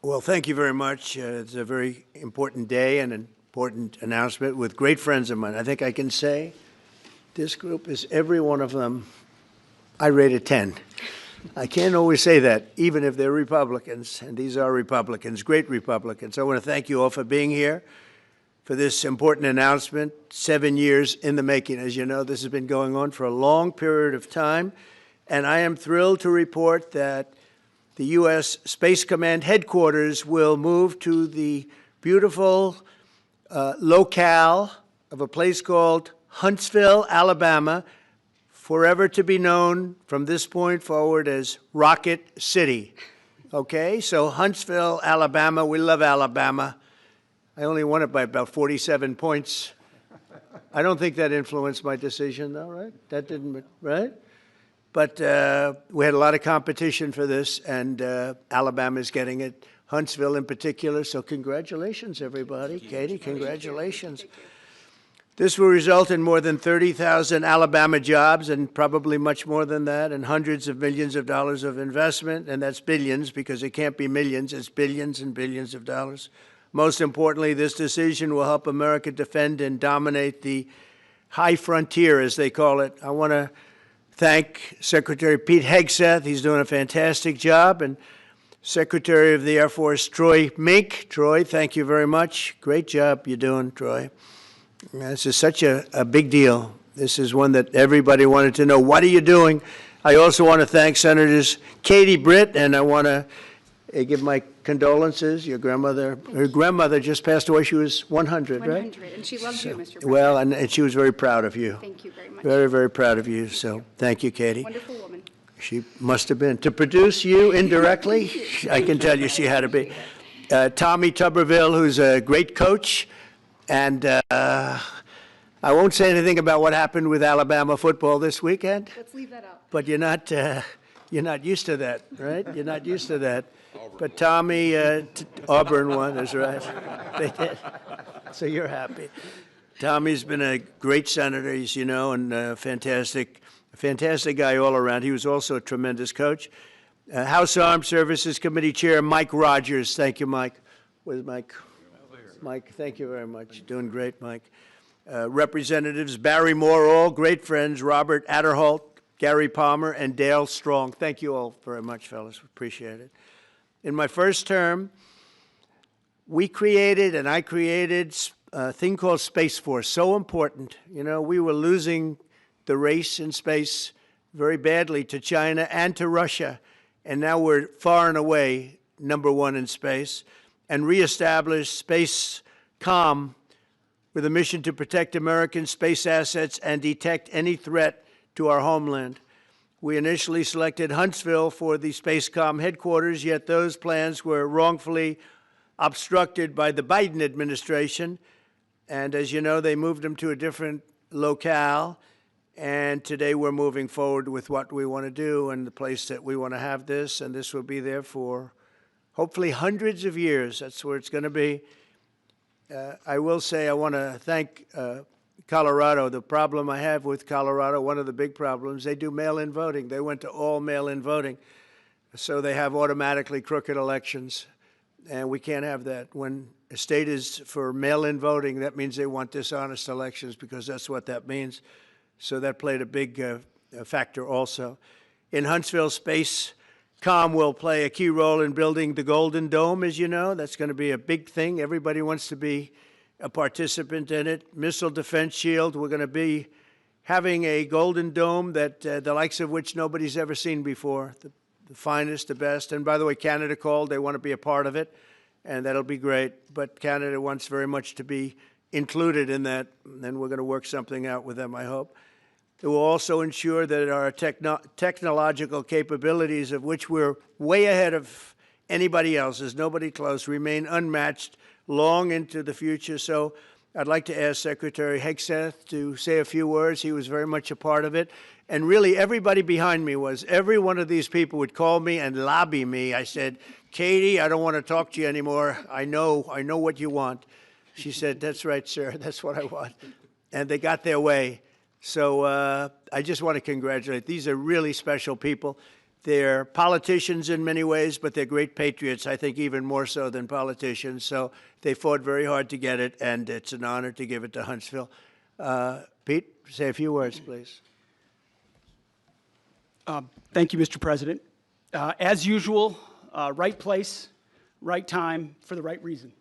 Well, thank you very much. It's a very important day and an important announcement with great friends of mine. I think I can say this group is every one of them, I rate a 10. I can't always say that, even if they're Republicans, and these are Republicans, great Republicans. I want to thank you all for being here for this important announcement, 7 years in the making. As you know, this has been going on for a long period of time, and I am thrilled to report that the U.S. Space Command headquarters will move to the beautiful locale of a place called Huntsville, Alabama, forever to be known from this point forward as Rocket City. Okay, so Huntsville, Alabama, we love Alabama. I only won it by about 47 points. I don't think that influenced my decision, though, right? That didn't, right? But we had a lot of competition for this, and Alabama's getting it, Huntsville in particular, so congratulations, everybody. Katie, congratulations. This will result in more than 30,000 Alabama jobs, and probably much more than that, and hundreds of millions of dollars of investment, and that's billions, because it can't be millions, it's billions and billions of dollars. Most importantly, this decision will help America defend and dominate the high frontier, as they call it. I want to thank Secretary Pete Hegseth. He's doing a fantastic job. And Secretary of the Air Force Troy Mink. Troy, thank you very much. Great job you're doing, Troy. This is such a big deal. This is one that everybody wanted to know. What are you doing? I also want to thank Senators Katie Britt, and I want to give my condolences. Your grandmother, her grandmother just passed away. She was 100, right? 100, and she loves you, Mr. President. Well, and she was very proud of you. Thank you very much. Very, very proud of you. So thank you, Katie. Wonderful woman. She must have been. To produce you indirectly, I can tell you she had to be. Tommy Tuberville, who's a great coach. And I won't say anything about what happened with Alabama football this weekend. Let's leave that out. But you're not used to that, right? You're not used to that. But Tommy, Auburn won, that's right. They did. So you're happy. Tommy's been a great senator, as you know, and a fantastic guy all around. He was also a tremendous coach. House Armed Services Committee Chair Mike Rogers. Thank you, Mike. Where's Mike? Mike, thank you very much. Doing great, Mike. Representatives Barry Moore, all great friends, Robert Adderholt, Gary Palmer, and Dale Strong. Thank you all very much, fellas. Appreciate it. In my first term, I created a thing called Space Force, so important. You know, we were losing the race in space very badly to China and to Russia, and now we're far and away #1 in space, and reestablished Space Com with a mission to protect American space assets and detect any threat to our homeland. We initially selected Huntsville for the Spacecom headquarters, yet those plans were wrongfully obstructed by the Biden administration. And as you know, they moved them to a different locale. And today we're moving forward with what we want to do and the place that we want to have this. And this will be there for hopefully hundreds of years. That's where it's going to be. I will say I want to thank Colorado. The problem I have with Colorado, one of the big problems, they do mail-in voting. They went to all mail-in voting. So they have automatically crooked elections. And we can't have that. When a state is for mail-in voting, that means they want dishonest elections, because that's what that means. So that played a big factor also. In Huntsville, Spacecom will play a key role in building the Golden Dome, as you know. That's going to be a big thing. Everybody wants to be a participant in it. Missile Defense Shield, we're going to be having a Golden Dome that the likes of which nobody's ever seen before, the finest, the best. And by the way, Canada called. They want to be a part of it, and that'll be great. But Canada wants very much to be included in that, and we're going to work something out with them, I hope. It will also ensure that our technological capabilities, of which we're way ahead of anybody else, there's nobody close, remain unmatched long into the future. So I'd like to ask Secretary Hegseth to say a few words. He was very much a part of it. And really, everybody behind me was. Every one of these people would call me and lobby me. I said, Katie, I don't want to talk to you anymore. I know what you want. She said, that's right, sir. That's what I want. And they got their way. So I just want to congratulate. These are really special people. They're politicians in many ways, but they're great patriots, I think even more so than politicians. So they fought very hard to get it, and it's an honor to give it to Huntsville. Pete, say a few words, please. Thank you, Mr. President. As usual, right place, right time, for the right reason.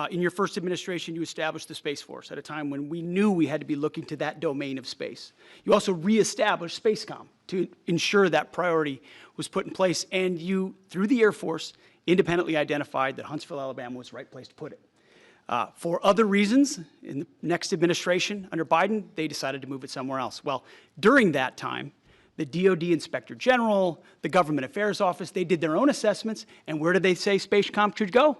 In your first administration, you established the Space Force at a time when we knew we had to be looking to that domain of space. You also reestablished SpaceCom to ensure that priority was put in place, and you, through the Air Force, independently identified that Huntsville, Alabama was the right place to put it. For other reasons, in the next administration under Biden, they decided to move it somewhere else. Well, during that time, the DoD Inspector General, the Government Affairs Office, they did their own assessments, and where did they say SpaceCom should go?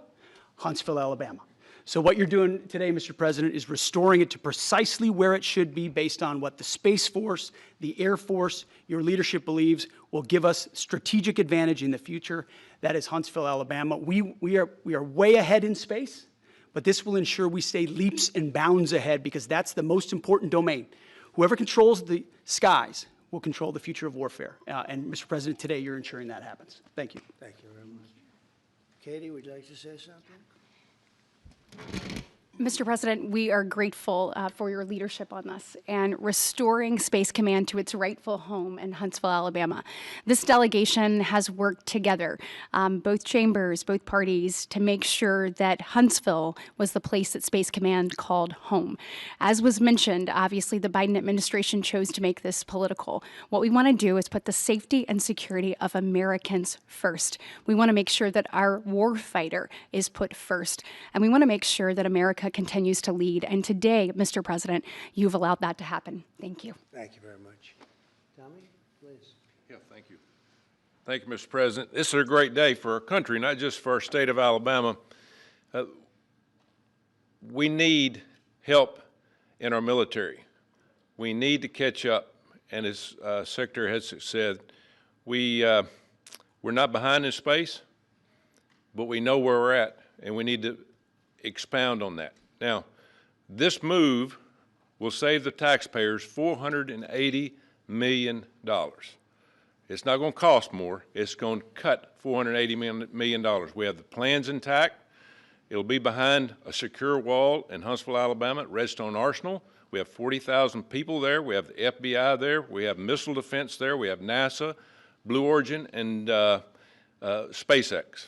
Huntsville, Alabama. So what you're doing today, Mr. President, is restoring it to precisely where it should be based on what the Space Force, the Air Force, your leadership believes will give us strategic advantage in the future. That is Huntsville, Alabama. We are way ahead in space, but this will ensure we stay leaps and bounds ahead because that's the most important domain. Whoever controls the skies will control the future of warfare. And Mr. President, today you're ensuring that happens. Thank you. Thank you very much. Katie, would you like to say something? Mr. President, we are grateful for your leadership on this and restoring Space Command to its rightful home in Huntsville, Alabama. This delegation has worked together, both chambers, both parties, to make sure that Huntsville was the place that Space Command called home. As was mentioned, obviously the Biden administration chose to make this political. What we want to do is put the safety and security of Americans first. We want to make sure that our warfighter is put first, and we want to make sure that America continues to lead. And today, Mr. President, you've allowed that to happen. Thank you. Thank you very much. Tommy, please. Yeah, thank you. Thank you, Mr. President. This is a great day for our country, not just for our state of Alabama. We need help in our military. We need to catch up. And as Secretary has said, we're not behind in space, but we know where we're at, and we need to expound on that. Now, this move will save the taxpayers $480 million. It's not going to cost more. It's going to cut $480 million. We have the plans intact. It'll be behind a secure wall in Huntsville, Alabama, at Redstone Arsenal. We have 40,000 people there. We have the FBI there. We have missile defense there. We have NASA, Blue Origin, and SpaceX.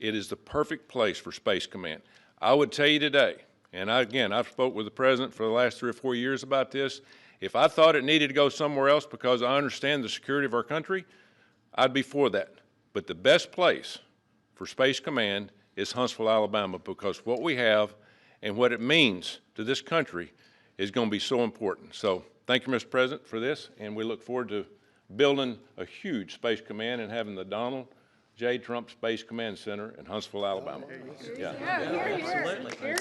It is the perfect place for Space Command. I would tell you today, and I've spoke with the President for the last 3 or 4 years about this, if I thought it needed to go somewhere else because I understand the security of our country, I'd be for that. But the best place for Space Command is Huntsville, Alabama, because what we have and what it means to this country is going to be so important. So thank you, Mr. President, for this, and we look forward to building a huge Space Command and having the Donald J. Trump Space Command Center in Huntsville, Alabama. Here, here.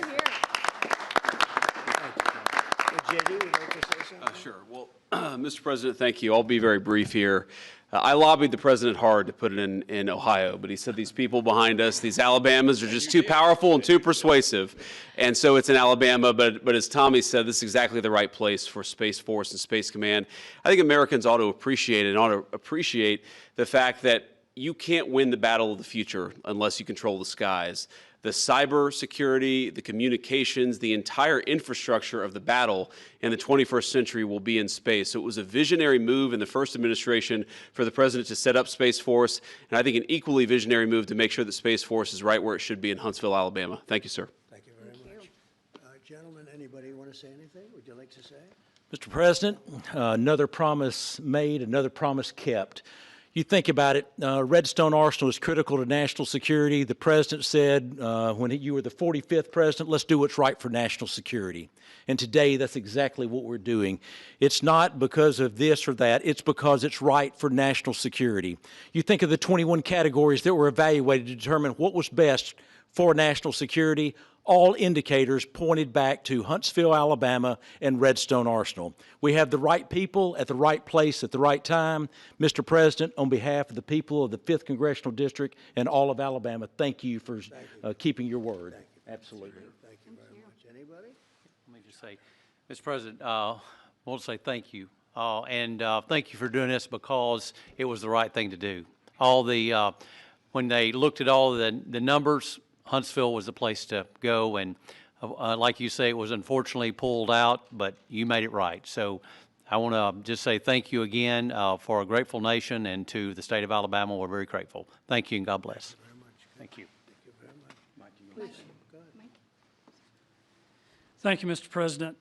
JD, would you like to say something? Sure. Well, Mr. President, thank you. I'll be very brief here. I lobbied the president hard to put it in Ohio, but he said these people behind us, these Alabamas, are just too powerful and too persuasive, and so it's in Alabama. But as Tommy said, this is exactly the right place for Space Force and Space Command. I think Americans ought to appreciate it and ought to appreciate the fact that you can't win the battle of the future unless you control the skies. The cybersecurity, the communications, the entire infrastructure of the battle in the 21st century will be in space. So it was a visionary move in the first administration for the president to set up Space Force, and I think an equally visionary move to make sure that Space Force is right where it should be in Huntsville, Alabama. Thank you, sir. Thank you very much. Gentlemen, anybody want to say anything? Would you like to say? Mr. President, another promise made, another promise kept. You think about it, Redstone Arsenal is critical to national security. The president said when you were the 45th president, let's do what's right for national security. And today, that's exactly what we're doing. It's not because of this or that. It's because it's right for national security. You think of the 21 categories that were evaluated to determine what was best for national security. All indicators pointed back to Huntsville, Alabama, and Redstone Arsenal. We have the right people at the right place at the right time. Mr. President, on behalf of the people of the 5th Congressional District and all of Alabama, thank you for keeping your word. Absolutely. Thank you very much. Anybody? Let me just say, Mr. President, I want to say thank you and thank you for doing this because it was the right thing to do. When they looked at all the numbers, Huntsville was the place to go, and like you say, it was unfortunately pulled out, but you made it right. So I want to just say thank you again for a grateful nation, and to the state of Alabama, we're very grateful. Thank you, and God bless. Thank you. Thank you, Mr. President.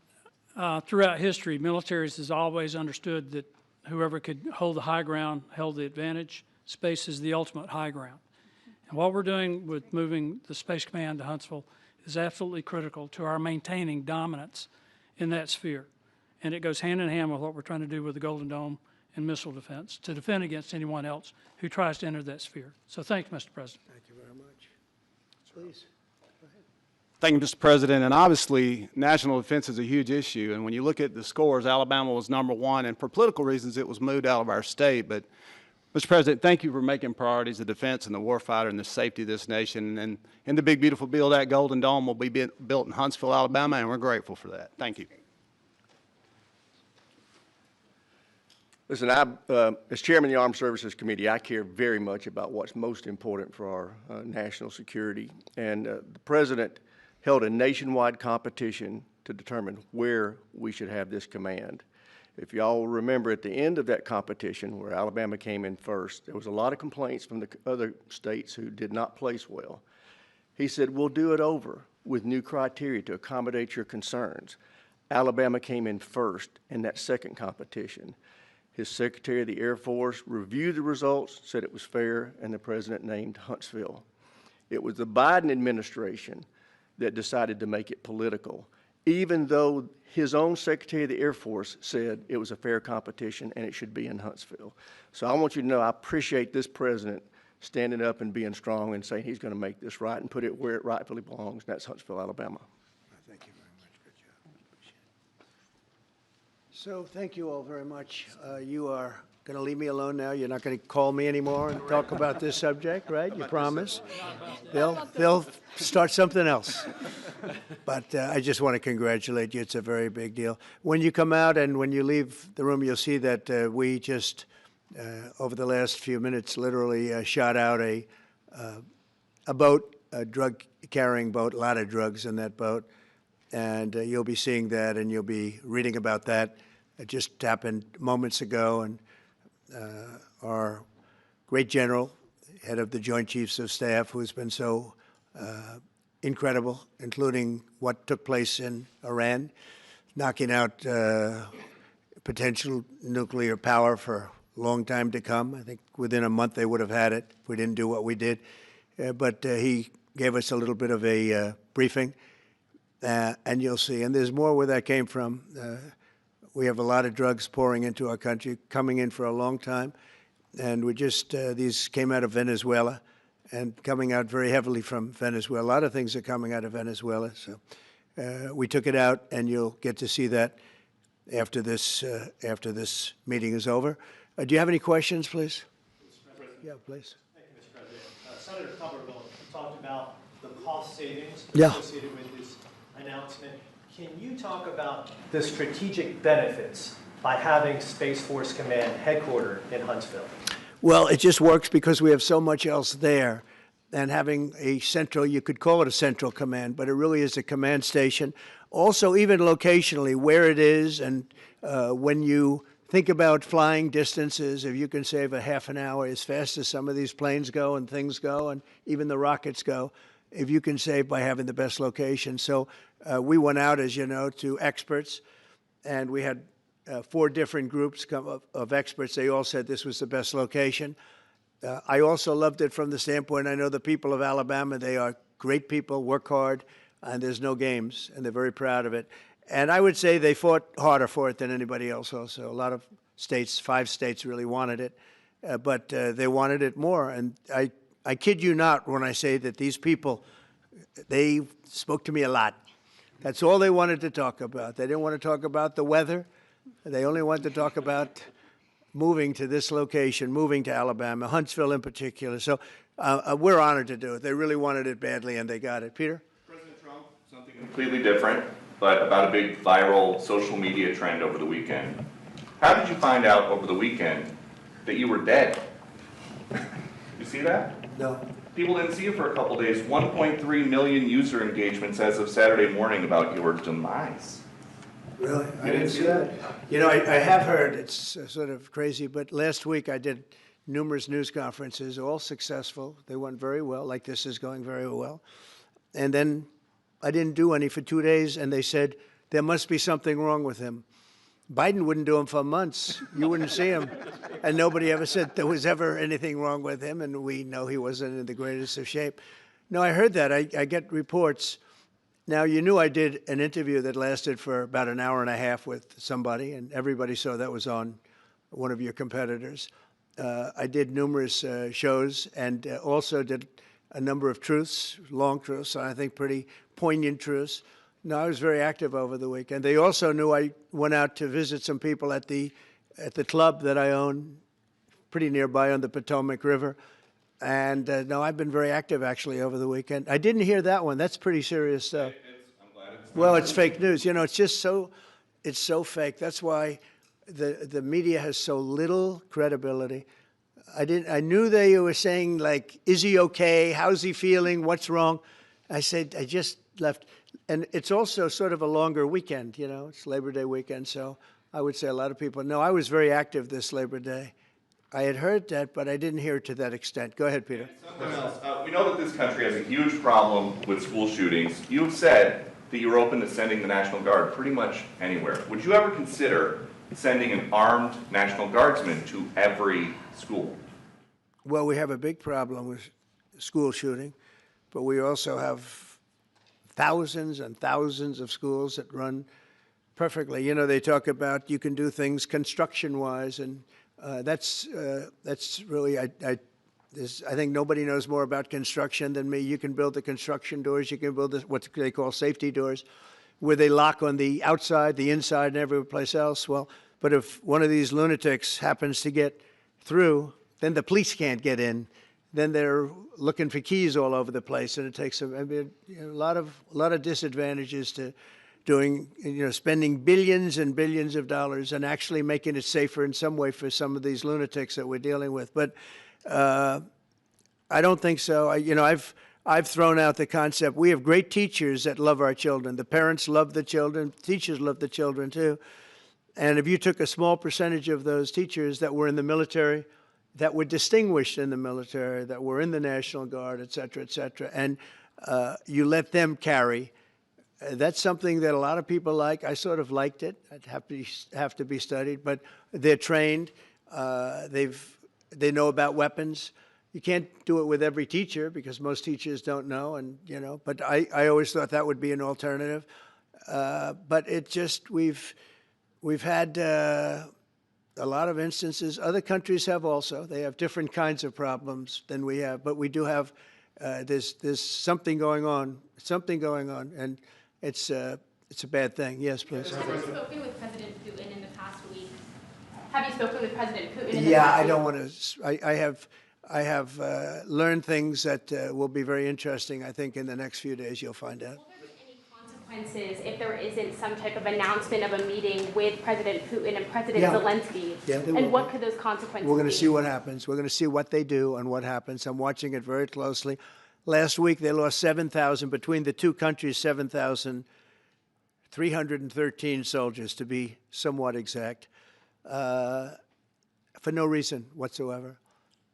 Throughout history, militaries has always understood that whoever could hold the high ground held the advantage. Space is the ultimate high ground. And what we're doing with moving the Space Command to Huntsville is absolutely critical to our maintaining dominance in that sphere. And it goes hand in hand with what we're trying to do with the Golden Dome and missile defense to defend against anyone else who tries to enter that sphere. So thank you, Mr. President. Thank you very much. Please. Thank you, Mr. President. And obviously, national defense is a huge issue. And when you look at the scores, Alabama was #1. And for political reasons, it was moved out of our state. But, Mr. President, thank you for making priorities the defense and the warfighter and the safety of this nation. And in the big, beautiful bill, that Golden Dome will be built in Huntsville, Alabama, and we're grateful for that. Thank you. Listen, as chairman of the Armed Services Committee, I care very much about what's most important for our national security. And the President held a nationwide competition to determine where we should have this command. If y'all remember, at the end of that competition, where Alabama came in first, there was a lot of complaints from the other states who did not place well. He said, we'll do it over with new criteria to accommodate your concerns. Alabama came in first in that second competition. His Secretary of the Air Force reviewed the results, said it was fair, and the President named Huntsville. It was the Biden administration that decided to make it political, even though his own Secretary of the Air Force said it was a fair competition and it should be in Huntsville. So I want you to know I appreciate this President standing up and being strong and saying he's going to make this right and put it where it rightfully belongs, and that's Huntsville, Alabama. Thank you very much. Good job. Appreciate it. So thank you all very much. You are going to leave me alone now? You're not going to call me anymore and talk about this subject, right? You promise? They'll start something else. But I just want to congratulate you. It's a very big deal. When you come out and when you leave the room, you'll see that we just, over the last few minutes, literally shot out a boat, a drug-carrying boat, a lot of drugs in that boat. And you'll be seeing that and you'll be reading about that. It just happened moments ago, and our great general, head of the Joint Chiefs of Staff, who's been so incredible, including what took place in Iran, knocking out potential nuclear power for a long time to come. I think within a month they would have had it if we didn't do what we did. But he gave us a little bit of a briefing, and you'll see. And there's more where that came from. We have a lot of drugs pouring into our country, coming in for a long time. And we just, these came out of Venezuela and coming out very heavily from Venezuela. A lot of things are coming out of Venezuela. So we took it out, and you'll get to see that after this meeting is over. Do you have any questions, please? Yeah, please. Thank you, Mr. President. Senator Cumberville talked about the cost savings Yeah. associated with this announcement. Can you talk about the strategic benefits by having Space Force Command headquartered in Huntsville? Well, it just works because we have so much else there. And having a central, you could call it a central command, but it really is a command station. Also, even locationally, where it is, and when you think about flying distances, if you can save a half an hour as fast as some of these planes go and things go, and even the rockets go, if you can save by having the best location. So we went out, as you know, to experts, and we had 4 different groups of experts. They all said this was the best location. I also loved it from the standpoint, I know the people of Alabama, they are great people, work hard, and there's no games, and they're very proud of it. And I would say they fought harder for it than anybody else also. A lot of states, 5 states really wanted it, but they wanted it more. And I kid you not when I say that these people, they spoke to me a lot. That's all they wanted to talk about. They didn't want to talk about the weather. They only wanted to talk about moving to this location, moving to Alabama, Huntsville in particular. So we're honored to do it. They really wanted it badly, and they got it. Peter? President Trump, something completely different, but about a big viral social media trend over the weekend. How did you find out over the weekend that you were dead? You see that? No. People didn't see you for a couple days. 1.3 million user engagements as of Saturday morning about your demise. Really? I You didn't see that. You know, I have heard, it's sort of crazy, but last week I did numerous news conferences, all successful. They went very well, like this is going very well. And then I didn't do any for 2 days, and they said, there must be something wrong with him. Biden wouldn't do them for months. You wouldn't see him. And nobody ever said there was ever anything wrong with him, and we know he wasn't in the greatest of shape. No, I heard that. I get reports. Now, you knew I did an interview that lasted for about an hour and a half with somebody, and everybody saw that was on one of your competitors. I did numerous shows and also did a number of truths, long truths, and I think pretty poignant truths. No, I was very active over the weekend. They also knew I went out to visit some people at the club that I own, pretty nearby on the Potomac River. And no, I've been very active actually over the weekend. I didn't hear that one. That's pretty serious stuff. I'm glad it's Well, it's fake news. You know, it's just it's so fake. That's why the media has so little credibility. I knew they were saying, like, is he okay? How's he feeling? What's wrong? I said, I just left. And it's also sort of a longer weekend, you know. It's Labor Day weekend, so I would say a lot of people know. I was very active this Labor Day. I had heard that, but I didn't hear it to that extent. Go ahead, Peter. something else. We know that this country has a huge problem with school shootings. You've said that you're open to sending the National Guard pretty much anywhere. Would you ever consider sending an armed National Guardsman to every school? Well, we have a big problem with school shooting, but we also have thousands and thousands of schools that run perfectly. You know, they talk about you can do things construction-wise, and that's really, I think nobody knows more about construction than me. You can build the construction doors. You can build what they call safety doors, where they lock on the outside, the inside, and every place else. Well, but if one of these lunatics happens to get through, then the police can't get in. Then they're looking for keys all over the place, and it takes a lot of disadvantages to doing, spending billions and billions of dollars and actually making it safer in some way for some of these lunatics that we're dealing with. But I don't think so. I've thrown out the concept. We have great teachers that love our children. The parents love the children. Teachers love the children too. And if you took a small percentage of those teachers that were in the military, that were distinguished in the military, that were in the National Guard, et cetera, and you let them carry, that's something that a lot of people like. I sort of liked it. It'd have to be studied, but they're trained. They know about weapons. You can't do it with every teacher because most teachers don't know, and but I always thought that would be an alternative. But it just we've had a lot of instances. Other countries have also. They have different kinds of problems than we have, but we do have. There's something going on. And it's a bad thing. Yes, please. Have you spoken with President Putin in the past week? Have you spoken with President Putin in the past week? Yeah, I don't want to. I have learned things that will be very interesting. I think in the next few days you'll find out. Will there be any consequences if there isn't some type of announcement of a meeting with President Putin and President Zelensky? Yeah, and what could those consequences be? We're going to see what happens. We're going to see what they do and what happens. I'm watching it very closely. Last week, they lost 7,000, between the two countries, 7,313 soldiers, to be somewhat exact, for no reason whatsoever.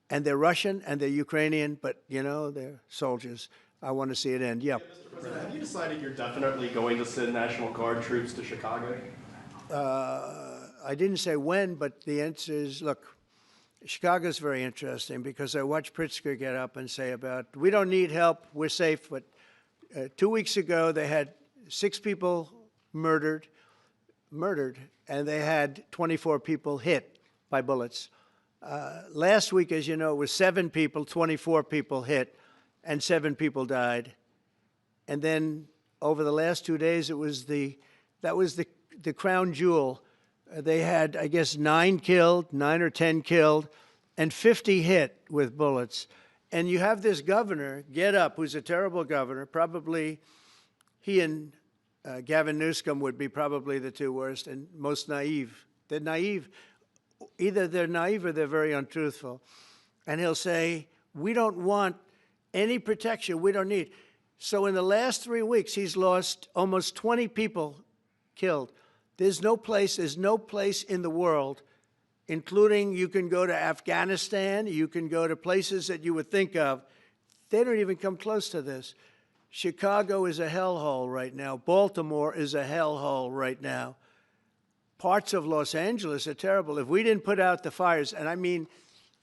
And they're Russian and they're Ukrainian, but, they're soldiers. I want to see it end. Yeah. Mr. President, have you decided you're definitely going to send National Guard troops to Chicago? I didn't say when, but the answer is, look, Chicago's very interesting because I watched Pritzker get up and say we don't need help, we're safe. But 2 weeks ago, they had 6 people murdered, and they had 24 people hit by bullets. Last week, as you know, it was 7 people, 24 people hit, and 7 people died. And then over the last 2 days, that was the crown jewel. They had, I guess, 9 or 10 killed, and 50 hit with bullets. And you have this governor get up, who's a terrible governor. Probably he and Gavin Newsom would be probably the 2 worst and most naive They're naive. Either they're naive or they're very untruthful. And he'll say, we don't want any protection. We don't need. So in the last 3 weeks, he's lost almost 20 people killed. There's no place in the world, including you can go to Afghanistan, you can go to places that you would think of. They don't even come close to this. Chicago is a hellhole right now. Baltimore is a hellhole right now. Parts of Los Angeles are terrible. If we didn't put out the fires, and I mean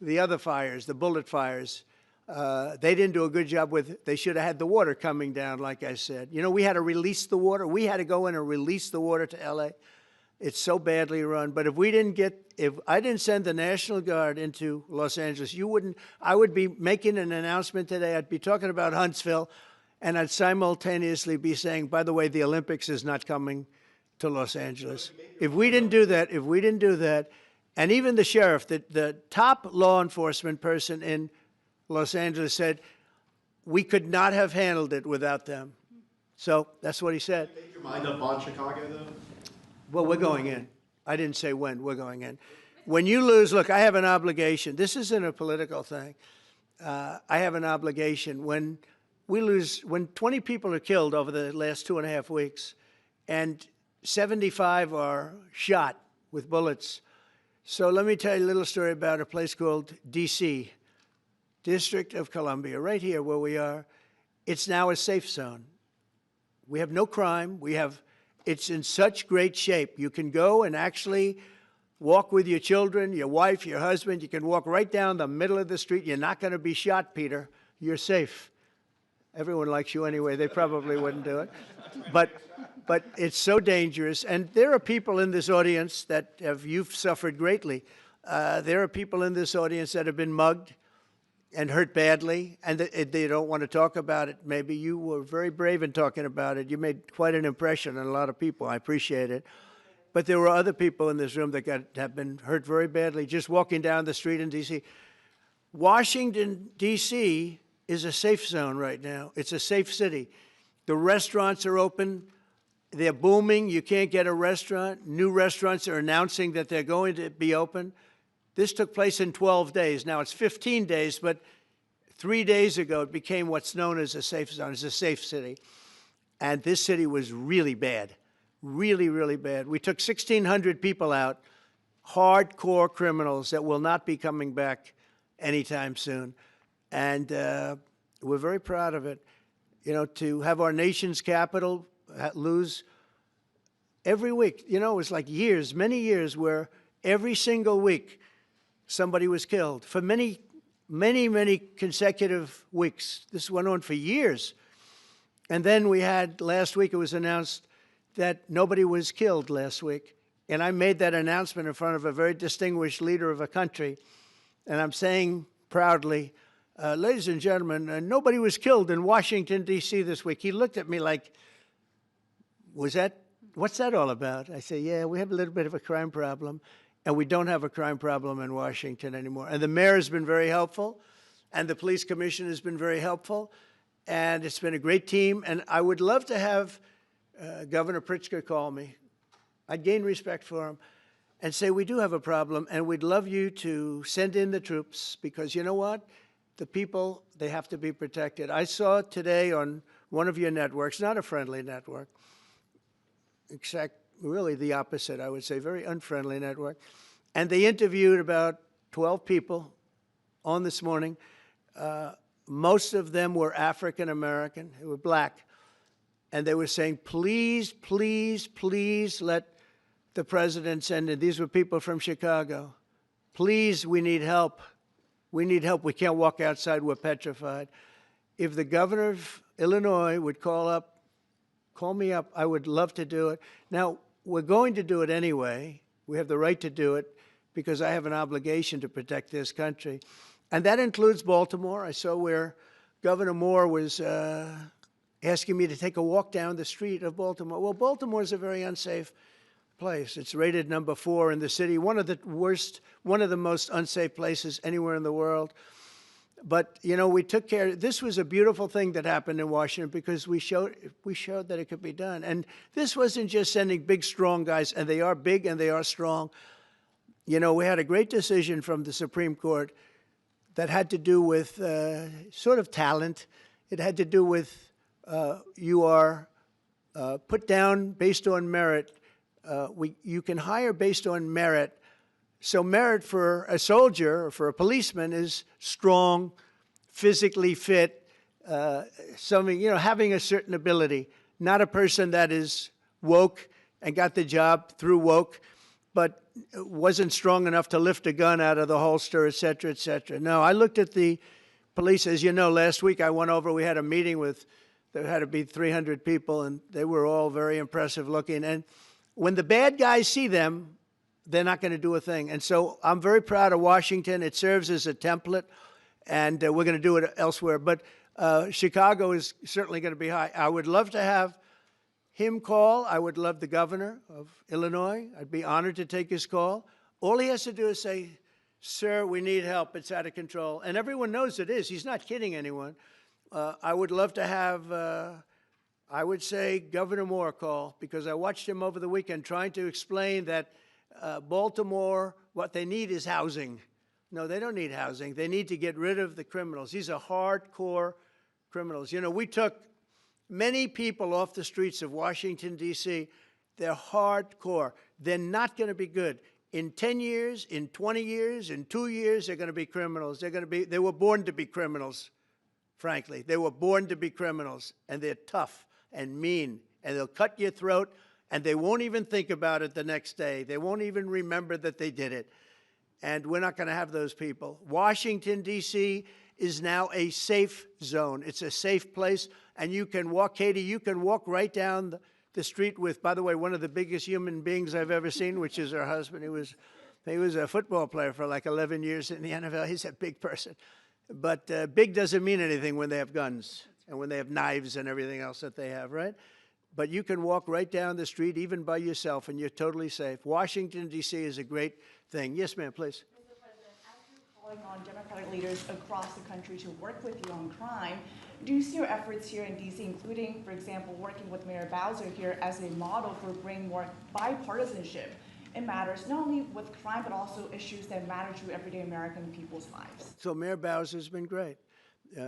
the other fires, the bullet fires, they didn't do a good job with it. They should have had the water coming down, like I said. You know, we had to release the water. We had to go in and release the water to LA. It's so badly run. But if I didn't send the National Guard into Los Angeles, I would be making an announcement today. I'd be talking about Huntsville, and I'd simultaneously be saying, by the way, the Olympics is not coming to Los Angeles. If we didn't do that, and even the sheriff, the top law enforcement person in Los Angeles said, we could not have handled it without them. So that's what he said. Make your mind up on Chicago, though? Well, we're going in. I didn't say when. We're going in. When you lose, look, I have an obligation. This isn't a political thing. I have an obligation. When we lose, when 20 people are killed over the last 2.5 weeks, and 75 are shot with bullets. So let me tell you a little story about a place called D.C., District of Columbia, right here where we are. It's now a safe zone. We have no crime. It's in such great shape. You can go and actually walk with your children, your wife, your husband. You can walk right down the middle of the street. You're not going to be shot, Peter. You're safe. Everyone likes you anyway. They probably wouldn't do it. But it's so dangerous. And there are people in this audience you've suffered greatly. There are people in this audience that have been mugged and hurt badly, and they don't want to talk about it. Maybe you were very brave in talking about it. You made quite an impression on a lot of people. I appreciate it. But there were other people in this room that have been hurt very badly just walking down the street in D.C. Washington, D.C. is a safe zone right now. It's a safe city. The restaurants are open. They're booming. You can't get a restaurant. New restaurants are announcing that they're going to be open. This took place in 12 days. Now it's 15 days, but 3 days ago it became what's known as a safe zone. It's a safe city. And this city was really bad, really, really bad. We took 1,600 people out, hardcore criminals that will not be coming back anytime soon. And we're very proud of it. You know, to have our nation's capital lose every week. You know, it was like years, many years, where every single week somebody was killed for many, many, many consecutive weeks. This went on for years. And then we had, last week it was announced that nobody was killed last week. And I made that announcement in front of a very distinguished leader of a country. And I'm saying proudly, ladies and gentlemen, nobody was killed in Washington, D.C. this week. He looked at me like, what's that all about? I say, yeah, we have a little bit of a crime problem. And we don't have a crime problem in Washington anymore. And the mayor has been very helpful, and the police commission has been very helpful, and it's been a great team. And I would love to have Governor Pritzker call me. I'd gain respect for him and say, we do have a problem, and we'd love you to send in the troops, because you know what? The people, they have to be protected. I saw today on one of your networks, not a friendly network, except really the opposite, I would say, very unfriendly network. And they interviewed about 12 people on this morning. Most of them were African American, they were black. And they were saying, please, please, please let the president send in. These were people from Chicago. Please, we need help. We need help. We can't walk outside. We're petrified. If the governor of Illinois would call me up, I would love to do it. Now, we're going to do it anyway. We have the right to do it because I have an obligation to protect this country. And that includes Baltimore. I saw where Governor Moore was asking me to take a walk down the street of Baltimore. Well, Baltimore is a very unsafe place. It's rated number 4 in the city, one of the most unsafe places anywhere in the world. But, you know, we took care. This was a beautiful thing that happened in Washington because we showed that it could be done. And this wasn't just sending big, strong guys, and they are big and they are strong, you know, we had a great decision from the Supreme Court that had to do with sort of talent. It had to do with you are put down based on merit. You can hire based on merit. So merit for a soldier or for a policeman is strong, physically fit, something, you know, having a certain ability, not a person that is woke and got the job through woke, but wasn't strong enough to lift a gun out of the holster, et cetera, et cetera. No, I looked at the police. As you know, last week I went over, we had a meeting with, there had to be 300 people, and they were all very impressive looking. And when the bad guys see them, they're not going to do a thing. And so I'm very proud of Washington. It serves as a template, and we're going to do it elsewhere. But Chicago is certainly going to be high. I would love to have him call. I would love the governor of Illinois. I'd be honored to take his call. All he has to do is say, sir, we need help. It's out of control. And everyone knows it is. He's not kidding anyone. I would love to have, I would say, Governor Moore call, because I watched him over the weekend trying to explain that Baltimore, what they need is housing. No, they don't need housing. They need to get rid of the criminals. These are hardcore criminals. You know, we took many people off the streets of Washington, D.C. They're hardcore. They're not going to be good. In 10 years, in 20 years, in 2 years, they're going to be criminals. They were born to be criminals, frankly. They were born to be criminals, and they're tough and mean, and they'll cut your throat, and they won't even think about it the next day. They won't even remember that they did it. And we're not going to have those people. Washington, D.C. is now a safe zone. It's a safe place. And you can walk, Katie, you can walk right down the street with, by the way, one of the biggest human beings I've ever seen, which is her husband. He was a football player for like 11 years in the NFL. He's a big person. But big doesn't mean anything when they have guns and when they have knives and everything else that they have, right? But you can walk right down the street, even by yourself, and you're totally safe. Washington, D.C. is a great thing. Yes, ma'am, please. Mr. President, as you're calling on Democratic leaders across the country to work with you on crime, do you see your efforts here in D.C., including, for example, working with Mayor Bowser here as a model for bringing more bipartisanship in matters not only with crime, but also issues that matter to everyday American people's lives? So Mayor Bowser's been great.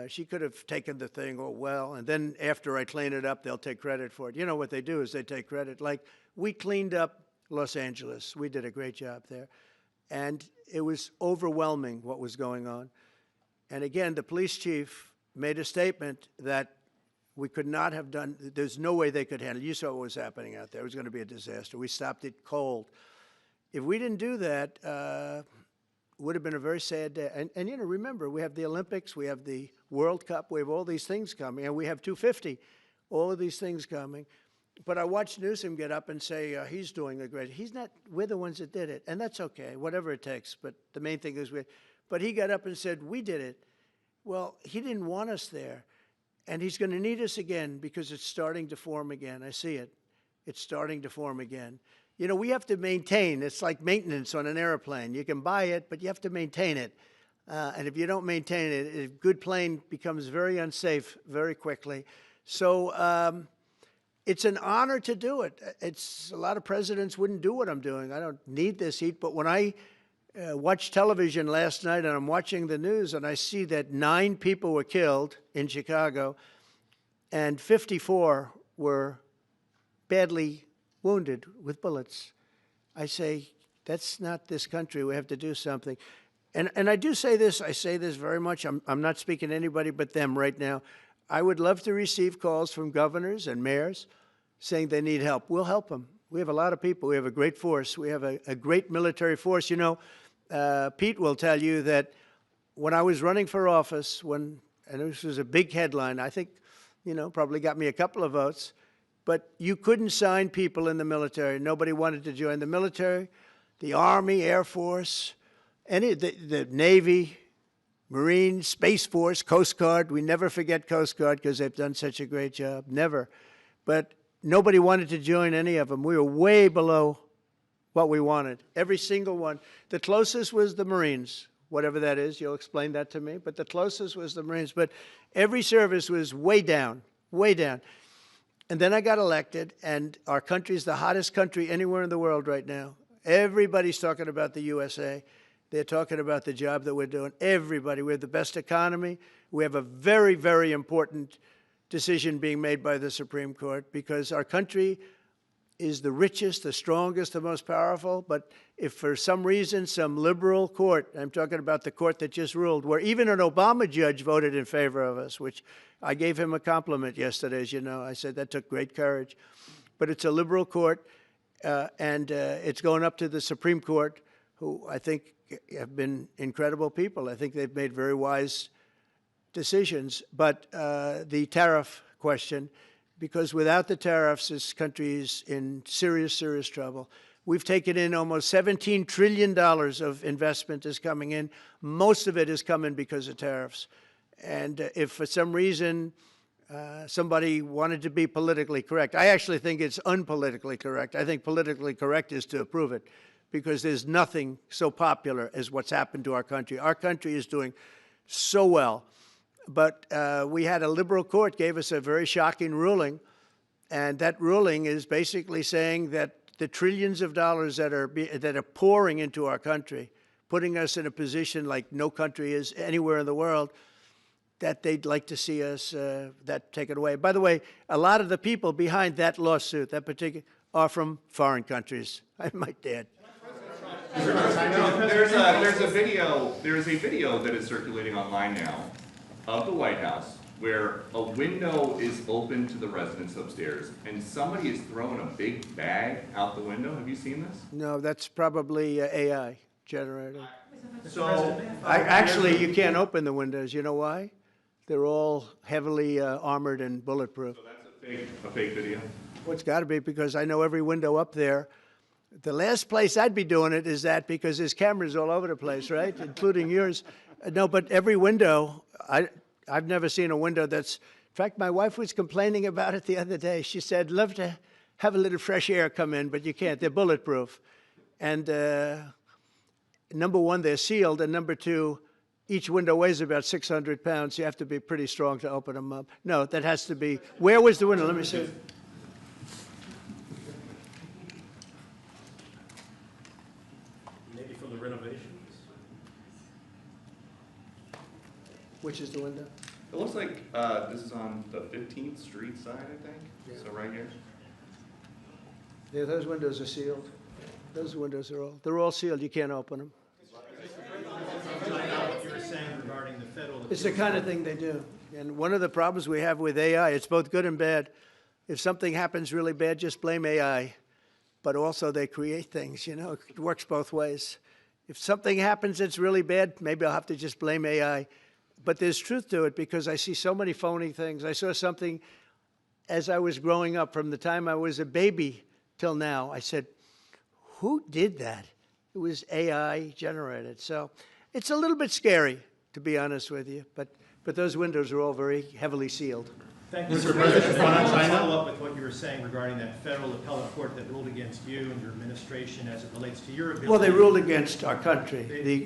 She could have taken the thing, oh, well, and then after I clean it up, they'll take credit for it. You know what they do is they take credit. Like, we cleaned up Los Angeles. We did a great job there. And it was overwhelming what was going on. And again, the police chief made a statement that we could not have done, there's no way they could handle it. You saw what was happening out there. It was going to be a disaster. We stopped it cold. If we didn't do that, it would have been a very sad day. And, you know, remember, we have the Olympics, we have the World Cup, we have all these things coming, and we have 250, all of these things coming. But I watched Newsom get up and say he's doing a great, he's not, we're the ones that did it, and that's okay, whatever it takes, but the main thing is but he got up and said, we did it. Well, he didn't want us there, and he's going to need us again because it's starting to form again. I see it. It's starting to form again. You know, we have to maintain. It's like maintenance on an airplane. You can buy it, but you have to maintain it. And if you don't maintain it, a good plane becomes very unsafe very quickly. So it's an honor to do it. It's a lot of presidents wouldn't do what I'm doing. I don't need this heat, but when I watched television last night and I'm watching the news and I see that 9 people were killed in Chicago and 54 were badly wounded with bullets, I say, that's not this country. We have to do something. And I do say this, I say this very much. I'm not speaking to anybody but them right now. I would love to receive calls from governors and mayors saying they need help. We'll help them. We have a lot of people. We have a great force. We have a great military force. You know, Pete will tell you that when I was running for office, and this was a big headline, I think, you know, probably got me a couple of votes, but you couldn't sign people in the military. Nobody wanted to join the military, the Army, Air Force, the Navy, Marines, Space Force, Coast Guard. We never forget Coast Guard because they've done such a great job. Never. But nobody wanted to join any of them. We were way below what we wanted. Every single one. The closest was the Marines, whatever that is. You'll explain that to me. But the closest was the Marines. But every service was way down, way down. And then I got elected, and our country's the hottest country anywhere in the world right now. Everybody's talking about the USA. They're talking about the job that we're doing. Everybody. We have the best economy. We have a very, very important decision being made by the Supreme Court because our country is the richest, the strongest, the most powerful. But if for some reason some liberal court, I'm talking about the court that just ruled, where even an Obama judge voted in favor of us, which I gave him a compliment yesterday, as you know. I said that took great courage. But it's a liberal court, and it's going up to the Supreme Court, who I think have been incredible people. I think they've made very wise decisions. But the tariff question, because without the tariffs, this country is in serious, serious trouble. We've taken in almost $17 trillion of investment is coming in. Most of it is coming because of tariffs. And if for some reason somebody wanted to be politically correct, I actually think it's unpolitically correct. I think politically correct is to approve it because there's nothing so popular as what's happened to our country. Our country is doing so well. But we had a liberal court gave us a very shocking ruling, and that ruling is basically saying that the trillions of dollars that are pouring into our country, putting us in a position like no country is anywhere in the world, that they'd like to see us that taken away. By the way, a lot of the people behind that lawsuit, that particular, are from foreign countries, I might add. There's a video that is circulating online now of the White House where a window is open to the residents upstairs and somebody is throwing a big bag out the window. Have you seen this? No, that's probably AI generated. So Actually, you can't open the windows. You know why? They're all heavily armored and bulletproof. So that's a fake video? Well, it's got to be because I know every window up there. The last place I'd be doing it is that because there's cameras all over the place, right? Including yours. No, but every window, I've never seen a window that's, in fact, my wife was complaining about it the other day. She said, love to have a little fresh air come in, but you can't. They're bulletproof. And number one, they're sealed. And number two, each window weighs about 600 pounds. You have to be pretty strong to open them up. No, that has to be, where was the window? Let me see. Maybe from the renovations? Which is the window? It looks like this is on the 15th Street side, I think. Yeah. So right here. Yeah, those windows are sealed. Those windows are they're all sealed. You can't open them. What you were saying regarding the federal. It's the kind of thing they do. And one of the problems we have with AI, it's both good and bad. If something happens really bad, just blame AI. But also they create things, you know, it works both ways. If something happens that's really bad, maybe I'll have to just blame AI. But there's truth to it because I see so many phony things. I saw something as I was growing up from the time I was a baby till now. I said, who did that? It was AI generated. So it's a little bit scary, to be honest with you. But those windows are all very heavily sealed. Thank you, Mr. President. I want to follow up with what you were saying regarding that federal appellate court that ruled against you and your administration as it relates to your ability. Well, they ruled against our country,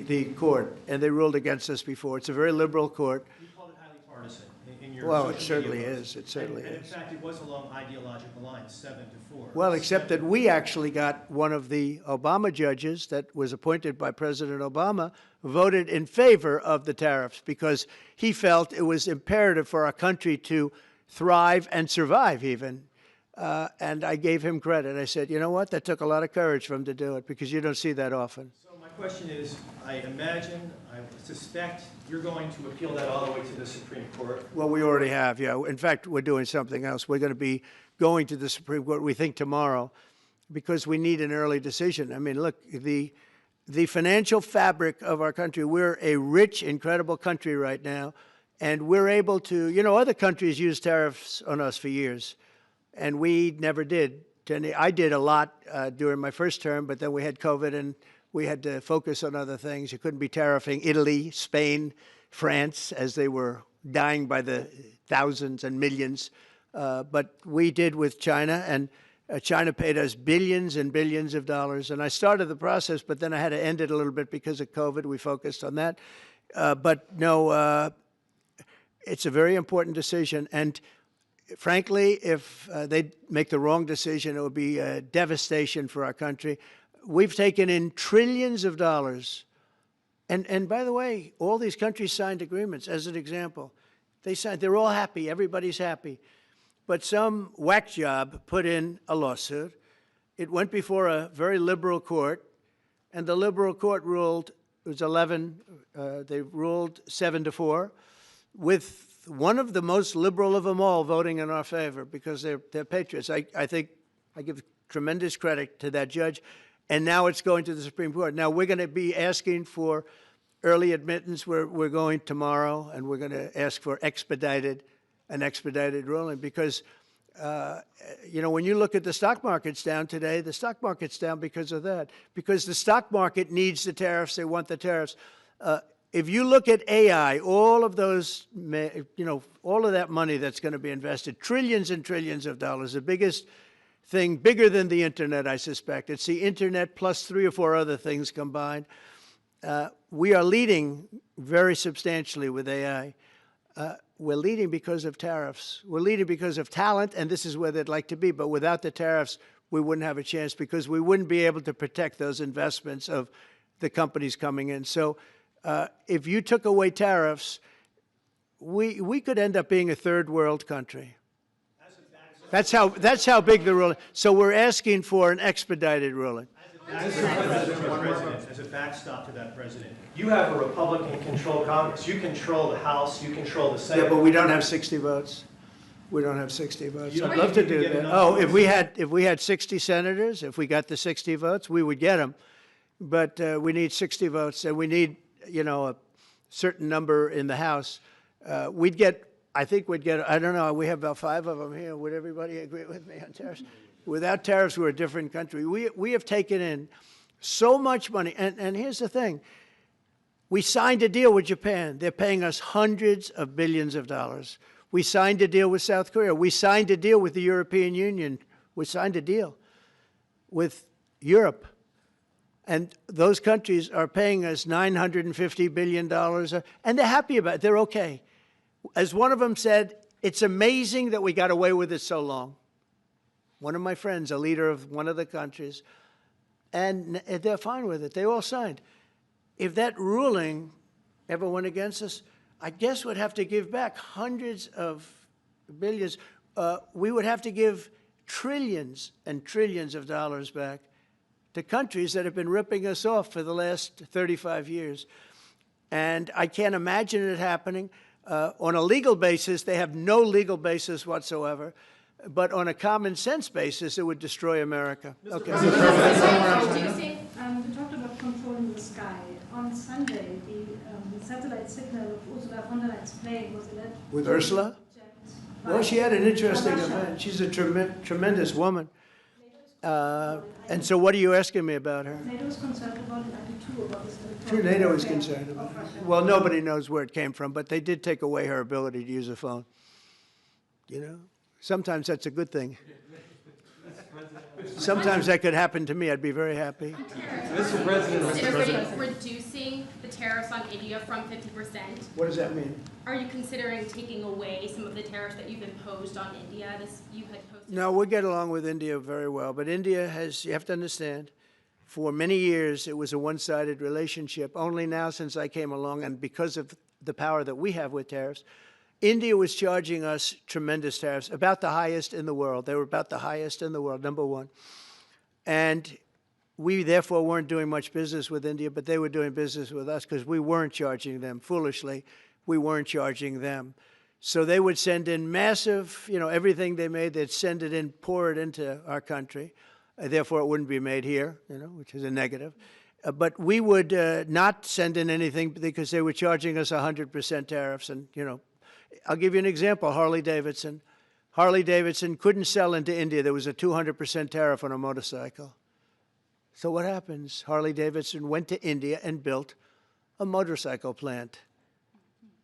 the court, and they ruled against us before. It's a very liberal court. You called it highly partisan in your Well, social it certainly media posts. is. It certainly and is. in fact, it was along ideological lines, 7-4. Well, except that we actually got one of the Obama judges that was appointed by President Obama voted in favor of the tariffs because he felt it was imperative for our country to thrive and survive even. And I gave him credit. I said, you know what? That took a lot of courage for him to do it because you don't see that often. So my question is, I suspect you're going to appeal that all the way to the Supreme Court. Well, we already have, yeah. In fact, we're doing something else. We're going to be going to the Supreme Court, we think, tomorrow because we need an early decision. I mean, look, the financial fabric of our country, we're a rich, incredible country right now. And we're able to, you know, other countries use tariffs on us for years, and we never did. I did a lot during my first term, but then we had COVID, and we had to focus on other things. You couldn't be tariffing Italy, Spain, France, as they were dying by the thousands and millions. But we did with China, and China paid us billions and billions of dollars. And I started the process, but then I had to end it a little bit because of COVID. We focused on that. But no, it's a very important decision, and frankly, if they make the wrong decision, it would be a devastation for our country. We've taken in trillions of dollars. And by the way, all these countries signed agreements, as an example. They're all happy, everybody's happy. But some whack job put in a lawsuit. It went before a very liberal court, and the liberal court ruled, it was 11, they ruled 7-4, with one of the most liberal of them all voting in our favor because they're patriots. I think I give tremendous credit to that judge. And now it's going to the Supreme Court. Now we're going to be asking for early admittance. We're going tomorrow, and we're going to ask for an expedited ruling because, you know, when you look at the stock market's down today, the stock market's down because of that. Because the stock market needs the tariffs. They want the tariffs. If you look at AI, all of those, you know, all of that money that's going to be invested, trillions and trillions of dollars, the biggest thing, bigger than the internet, I suspect. It's the internet plus 3 or 4 other things combined. We are leading very substantially with AI. We're leading because of tariffs. We're leading because of talent, and this is where they'd like to be. But without the tariffs, we wouldn't have a chance because we wouldn't be able to protect those investments of the companies coming in. So if you took away tariffs, we could end up being a third world country. That's how big the ruling. So we're asking for an expedited ruling. As a backstop to that, President, you have a Republican-controlled Congress. You control the House. You control the Senate. Yeah, but we don't have 60 votes. We don't have 60 votes. I'd love to do that. Oh, if we had 60 senators, if we got the 60 votes, we would get them. But we need 60 votes, and we need, you know, a certain number in the House. I think we'd get, I don't know, we have about 5 of them here. Would everybody agree with me on tariffs? Without tariffs, we're a different country. We have taken in so much money. And here's the thing. We signed a deal with Japan. They're paying us hundreds of billions of dollars. We signed a deal with South Korea. We signed a deal with the European Union. We signed a deal with Europe. And those countries are paying us $950 billion. And they're happy about it. They're okay. As one of them said, it's amazing that we got away with it so long. One of my friends, a leader of one of the countries, and they're fine with it. They all signed. If that ruling ever went against us, I guess we'd have to give back hundreds of billions. We would have to give trillions and trillions of dollars back to countries that have been ripping us off for the last 35 years. And I can't imagine it happening. On a legal basis, they have no legal basis whatsoever. But on a common sense basis, it would destroy America. Okay. We talked about controlling the sky. On Sunday, the satellite signal of Ursula von der Leyen's plane was alleged. With Ursula? Well, she had an interesting event. She's a tremendous woman. And so what are you asking me about her? NATO is concerned about it, too, about this. Sure, NATO is concerned about it. Well, nobody knows where it came from, but they did take away her ability to use a phone. You know? Sometimes that's a good thing. Sometimes that could happen to me. I'd be very happy. Mr. President, reducing the tariffs on India from 50%. What does that mean? Are you considering taking away some of the tariffs that you've imposed on India? No, we get along with India very well. But India has, you have to understand, for many years it was a one-sided relationship. Only now since I came along, and because of the power that we have with tariffs, India was charging us tremendous tariffs, about the highest in the world. They were about the highest in the world, #1. And we, therefore, weren't doing much business with India, but they were doing business with us because we weren't charging them. Foolishly, we weren't charging them. So they would send in massive, you know, everything they made, they'd send it in, pour it into our country. Therefore, it wouldn't be made here, you know, which is a negative. But we would not send in anything because they were charging us 100% tariffs. And, you know, I'll give you an example, Harley-Davidson. Harley-Davidson couldn't sell into India. There was a 200% tariff on a motorcycle. So what happens? Harley-Davidson went to India and built a motorcycle plant.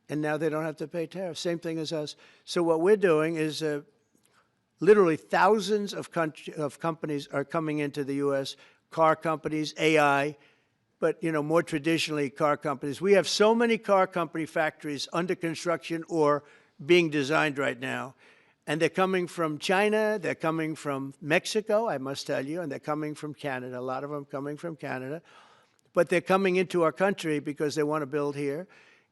And now they don't have to pay tariffs. Same thing as us. So what we're doing is literally thousands of companies are coming into the U.S., car companies, AI, but, you know, more traditionally, car companies. We have so many car company factories under construction or being designed right now. And they're coming from China, they're coming from Mexico, I must tell you, and they're coming from Canada, a lot of them coming from Canada. But they're coming into our country because they want to build here.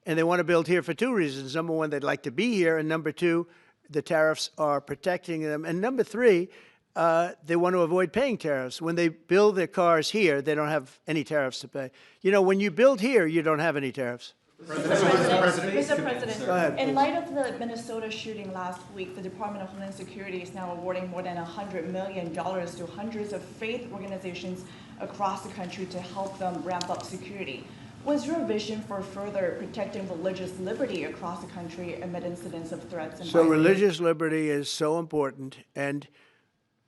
And they want to build here for two reasons. Number one, they'd like to be here. And number two, the tariffs are protecting them. And number three, they want to avoid paying tariffs. When they build their cars here, they don't have any tariffs to pay. You know, when you build here, you don't have any tariffs. Mr. President, Go ahead, in please. light of the Minnesota shooting last week, the Department of Homeland Security is now awarding more than $100 million to hundreds of faith organizations across the country to help them ramp up security. What's your vision for further protecting religious liberty across the country amid incidents of threats and So violence? religious liberty is so important, and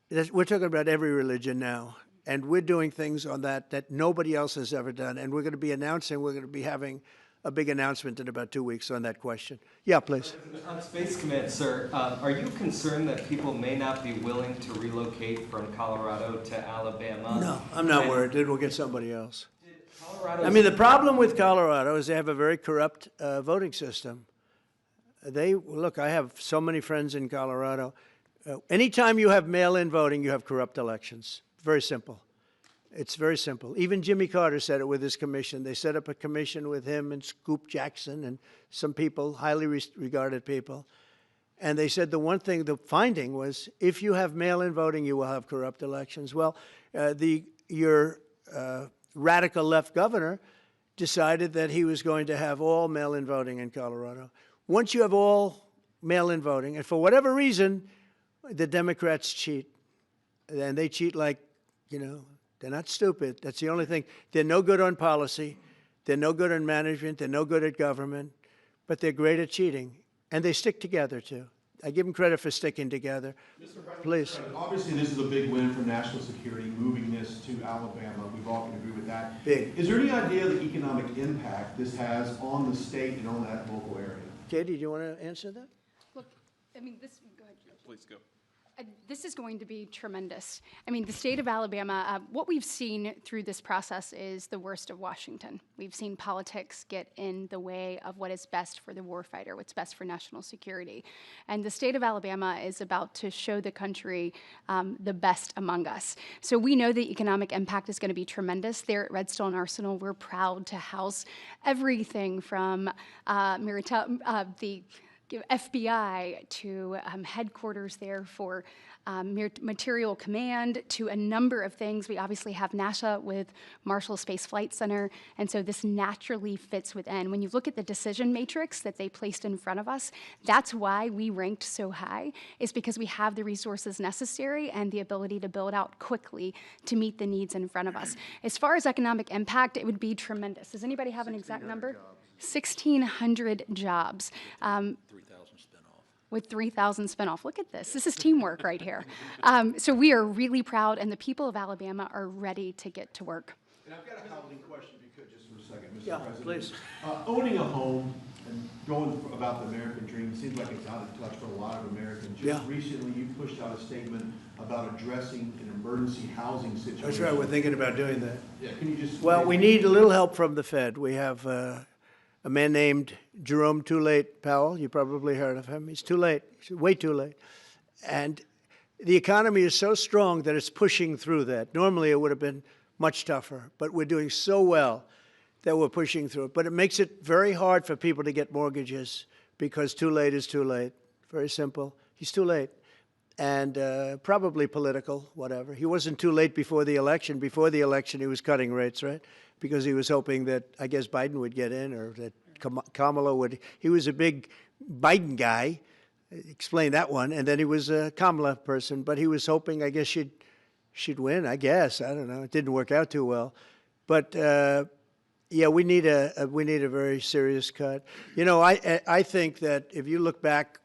we're talking about every religion now, and we're doing things on that nobody else has ever done, and we're going to be having a big announcement in about 2 weeks on that question. Yeah, please. On Space Command, sir, are you concerned that people may not be willing to relocate from Colorado to Alabama? No, I'm not worried. We'll get somebody else. I mean, the problem with Colorado is they have a very corrupt voting system. Look, I have so many friends in Colorado. Anytime you have mail-in voting, you have corrupt elections. Very simple. It's very simple. Even Jimmy Carter said it with his commission. They set up a commission with him and Scoop Jackson and some people, highly regarded people. And they said the finding was, if you have mail-in voting, you will have corrupt elections. Well, your radical left governor decided that he was going to have all mail-in voting in Colorado. Once you have all mail-in voting, and for whatever reason, the Democrats cheat. And they cheat like, you know, they're not stupid. That's the only thing. They're no good on policy. They're no good on management. They're no good at government. But they're great at cheating. And they stick together, too. I give them credit for sticking together. Mr. President, Please. Obviously, this is a big win for national security, moving this to Alabama. We've all can agree with that. Big. Is there any idea of the economic impact this has on the state and on that local area? Katie, do you want to answer that? Look, I mean, go ahead. Please go. This is going to be tremendous. I mean, the state of Alabama, what we've seen through this process is the worst of Washington. We've seen politics get in the way of what is best for the warfighter, what's best for national security. And the state of Alabama is about to show the country the best among us. So we know the economic impact is going to be tremendous. There at Redstone Arsenal, we're proud to house everything from the FBI to headquarters there for material command to a number of things. We obviously have NASA with Marshall Space Flight Center, and so this naturally fits within. When you look at the decision matrix that they placed in front of us, that's why we ranked so high, is because we have the resources necessary and the ability to build out quickly to meet the needs in front of us. As far as economic impact, it would be tremendous. Does anybody have an exact number? 1,600 jobs. 3,000 spin-off. With 3,000 spin-off. Look at this. This is teamwork right here. So we are really proud, and the people of Alabama are ready to get to work. And I've got a housing question, if you could, just for a second, Mr. Yeah, President. please. Owning a home and going about the American dream seems like it's out of touch for a lot of Americans. Just recently, you pushed out a statement about addressing an emergency housing situation. That's right. We're thinking about doing that. Yeah, can you just... Well, we need a little help from the Fed. We have a man named Jerome Too Late Powell. You probably heard of him. He's too late. He's way too late. And the economy is so strong that it's pushing through that. Normally, it would have been much tougher. But we're doing so well that we're pushing through it. But it makes it very hard for people to get mortgages because too late is too late. Very simple. He's too late. And probably political, whatever. He wasn't too late before the election. Before the election, he was cutting rates, right? Because he was hoping that, I guess, Biden would get in or that Kamala would. He was a big Biden guy. Explain that one. And then he was a Kamala person. But he was hoping, I guess, she'd win, I guess. I don't know. It didn't work out too well. But, yeah, we need a very serious cut. You know, I think that if you look back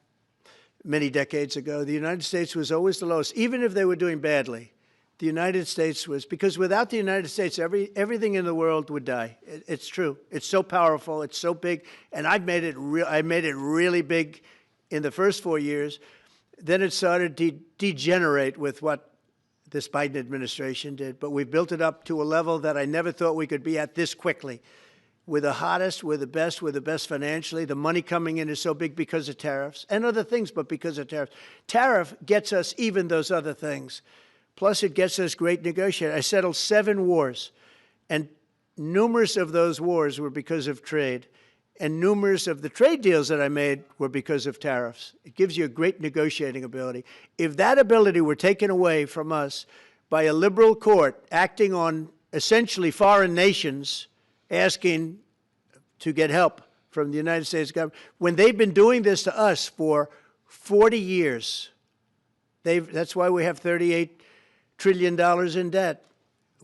many decades ago, the United States was always the lowest, even if they were doing badly. The United States was, because without the United States, everything in the world would die. It's true. It's so powerful. It's so big. And I made it really big in the first 4 years. Then it started to degenerate with what this Biden administration did. But we built it up to a level that I never thought we could be at this quickly. We're the hottest, we're the best financially. The money coming in is so big because of tariffs and other things, but because of tariffs. Tariff gets us even those other things. Plus, it gets us great negotiating. I settled 7 wars, and numerous of those wars were because of trade. And numerous of the trade deals that I made were because of tariffs. It gives you a great negotiating ability. If that ability were taken away from us by a liberal court acting on essentially foreign nations asking to get help from the United States government, when they've been doing this to us for 40 years, that's why we have $38 trillion in debt.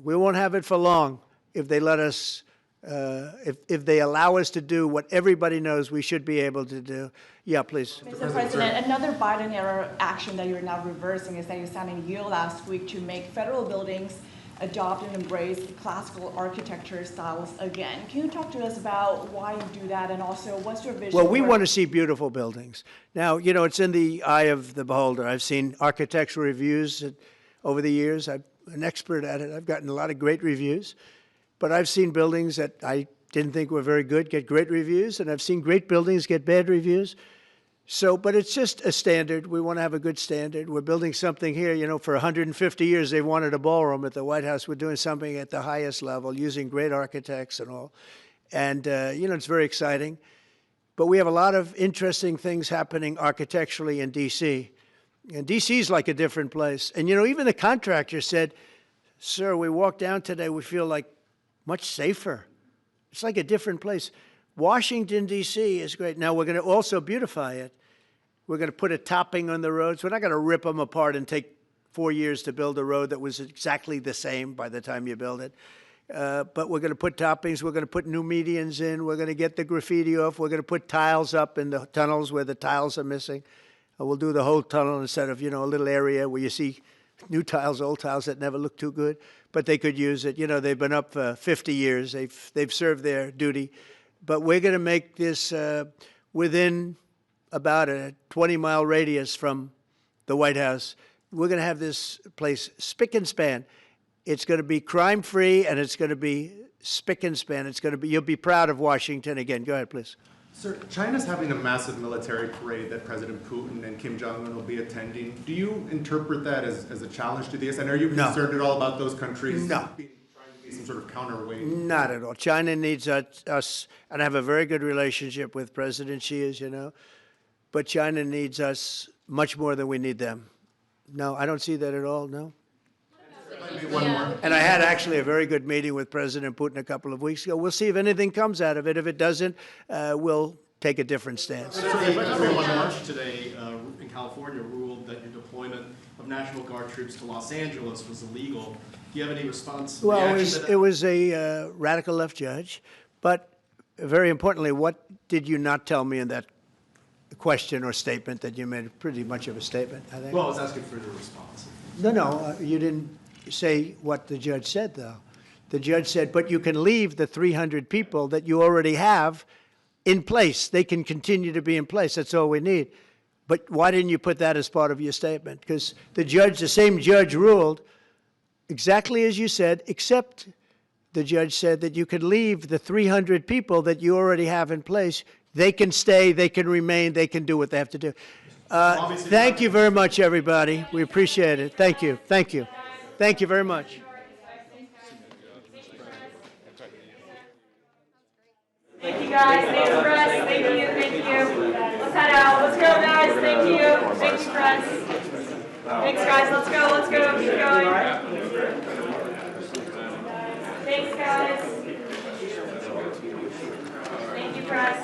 We won't have it for long if they let us if they allow us to do what everybody knows we should be able to do. Yeah, please. Mr. President, another Biden-era action that you're now reversing is that you signed a deal last week to make federal buildings adopt and embrace classical architecture styles again. Can you talk to us about why you do that, and also what's your vision? Well, we want to see beautiful buildings. Now, you know, it's in the eye of the beholder. I've seen architectural reviews over the years. I'm an expert at it. I've gotten a lot of great reviews. But I've seen buildings that I didn't think were very good get great reviews, and I've seen great buildings get bad reviews. So, but it's just a standard. We want to have a good standard. We're building something here, you know, for 150 years they wanted a ballroom at the White House. We're doing something at the highest level using great architects and all. And, you know, it's very exciting. But we have a lot of interesting things happening architecturally in D.C. And D.C. is like a different place. And, you know, even the contractor said, sir, we walked down today, we feel like much safer. It's like a different place. Washington, D.C. is great. Now, we're going to also beautify it. We're going to put a topping on the roads. We're not going to rip them apart and take 4 years to build a road that was exactly the same by the time you build it. But we're going to put toppings. We're going to put new medians in. We're going to get the graffiti off. We're going to put tiles up in the tunnels where the tiles are missing. We'll do the whole tunnel instead of, you know, a little area where you see new tiles, old tiles that never look too good, but they could use it. You know, they've been up for 50 years. They've served their duty. But we're going to make this within about a 20-mile radius from the White House. We're going to have this place spick and span. It's going to be crime-free, and it's going to be spick and span. It's going to be, you'll be proud of Washington again. Go ahead, please. Sir, China's having a massive military parade that President Putin and Kim Jong-un will be attending. Do you interpret that as a challenge to this? And are you concerned at all about those countries trying to be some sort of counterweight? Not at all. China needs us, and I have a very good relationship with President Xi, as you know, but China needs us much more than we need them. No, I don't see that at all, no. And I had actually a very good meeting with President Putin a couple of weeks ago. We'll see if anything comes out of it. If it doesn't, we'll take a different stance. Everyone March today in California ruled that your deployment of National Guard troops to Los Angeles was illegal. Do you have any response? Well, it was a radical left judge. But very importantly, what did you not tell me in that question or statement that you made? Pretty much of a statement, I think. Well, I was asking for the response. No, you didn't say what the judge said, though. The judge said, but you can leave the 300 people that you already have in place. They can continue to be in place. That's all we need. But why didn't you put that as part of your statement? Because the same judge ruled exactly as you said, except the judge said that you could leave the 300 people that you already have in place. They can stay, they can remain, they can do what they have to do. Thank you very much, everybody. We appreciate it. Thank you. Thank you. Thank you very much. Thank you, guys. Thank you, press. Thank you. Thank you. Let's head out. Let's go, guys. Thank you. Thank you, press. Thanks, guys. Let's go. Let's go. Keep going. Thanks, guys. Thank you, press.